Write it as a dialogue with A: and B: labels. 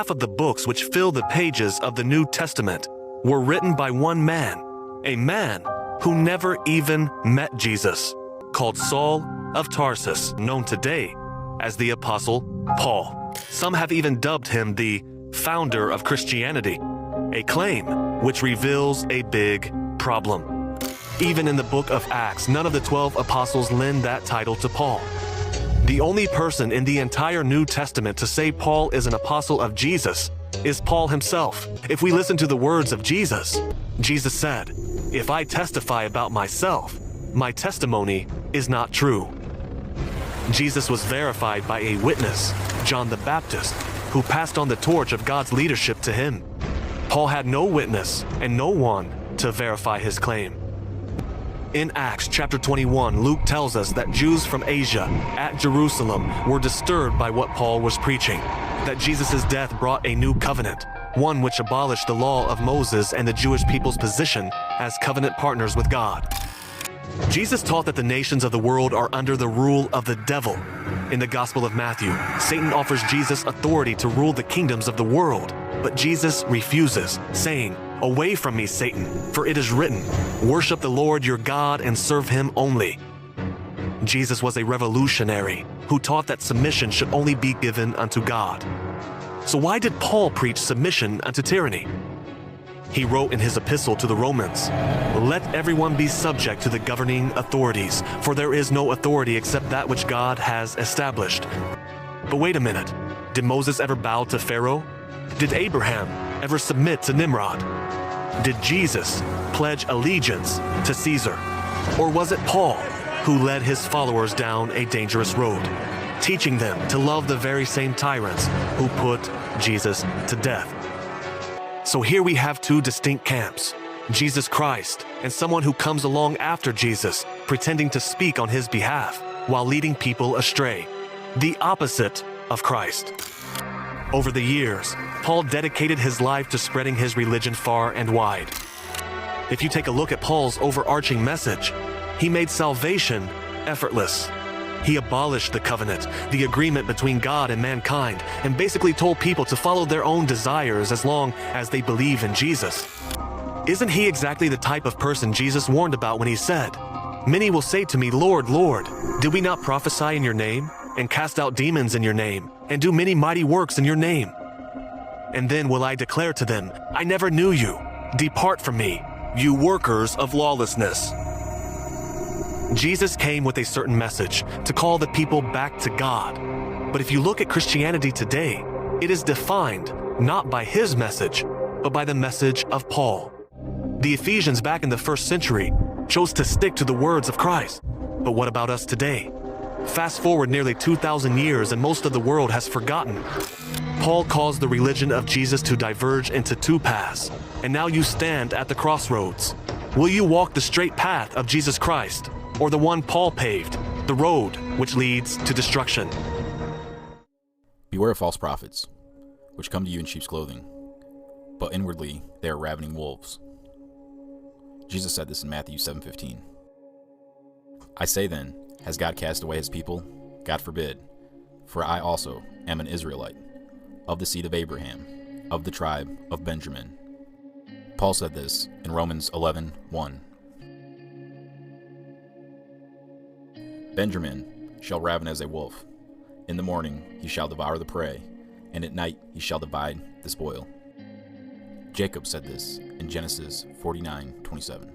A: half of the books which fill the pages of the New Testament were written by one man, a man who never even met Jesus, called Saul of Tarsus, known today as the Apostle Paul. Some have even dubbed him the founder of Christianity, a claim which reveals a big problem. Even in the book of Acts, none of the 12 apostles lend that title to Paul. The only person in the entire New Testament to say Paul is an apostle of Jesus is Paul himself. If we listen to the words of Jesus, Jesus said, "If I testify about myself, my testimony is not true." Jesus was verified by a witness, John the Baptist, who passed on the torch of God's leadership to him. Paul had no witness and no one to verify his claim. In Acts chapter 21, Luke tells us that Jews from Asia at Jerusalem were disturbed by what Paul was preaching, that Jesus' death brought a new covenant, one which abolished the law of Moses and the Jewish people's position as covenant partners with God. Jesus taught that the nations of the world are under the rule of the devil. In the Gospel of Matthew, Satan offers Jesus authority to rule the kingdoms of the world, but Jesus refuses, saying, "Away from me, Satan, for it is written, 'Worship the Lord your God and serve him only.'" Jesus was a revolutionary who taught that submission should only be given unto God. So why did Paul preach submission unto tyranny? He wrote in his epistle to the Romans, "Let everyone be subject to the governing authorities, for there is no authority except that which God has established." But wait a minute, did Moses ever bow to Pharaoh? Did Abraham ever submit to Nimrod? Did Jesus pledge allegiance to Caesar? Or was it Paul who led his followers down a dangerous road, teaching them to love the very same tyrants who put Jesus to death? So here we have two distinct camps, Jesus Christ and someone who comes along after Jesus, pretending to speak on his behalf while leading people astray, the opposite of Christ. Over the years, Paul dedicated his life to spreading his religion far and wide. If you take a look at Paul's overarching message, he made salvation effortless. He abolished the covenant, the agreement between God and mankind, and basically told people to follow their own desires as long as they believe in Jesus. Isn't he exactly the type of person Jesus warned about when he said, "Many will say to me, 'Lord, Lord, did we not prophesy in your name, and cast out demons in your name, and do many mighty works in your name? And then will I declare to them, I never knew you. Depart from me, you workers of lawlessness.'" Jesus came with a certain message to call the people back to God. But if you look at Christianity today, it is defined not by his message, but by the message of Paul. The Ephesians back in the first century chose to stick to the words of Christ. But what about us today? Fast forward nearly 2,000 years and most of the world has forgotten. Paul caused the religion of Jesus to diverge into two paths, and now you stand at the crossroads. Will you walk the straight path of Jesus Christ, or the one Paul paved, the road which leads to destruction?
B: Beware of false prophets, which come to you in sheep's clothing, but inwardly they are ravening wolves. Jesus said this in Matthew 7:15. I say then, has God cast away his people? God forbid. For I also am an Israelite, of the seed of Abraham, of the tribe of Benjamin. Paul said this in Romans 11:1. Benjamin shall raven as a wolf. In the morning he shall devour the prey, and at night he shall divide the spoil. Jacob said this in Genesis 49:27.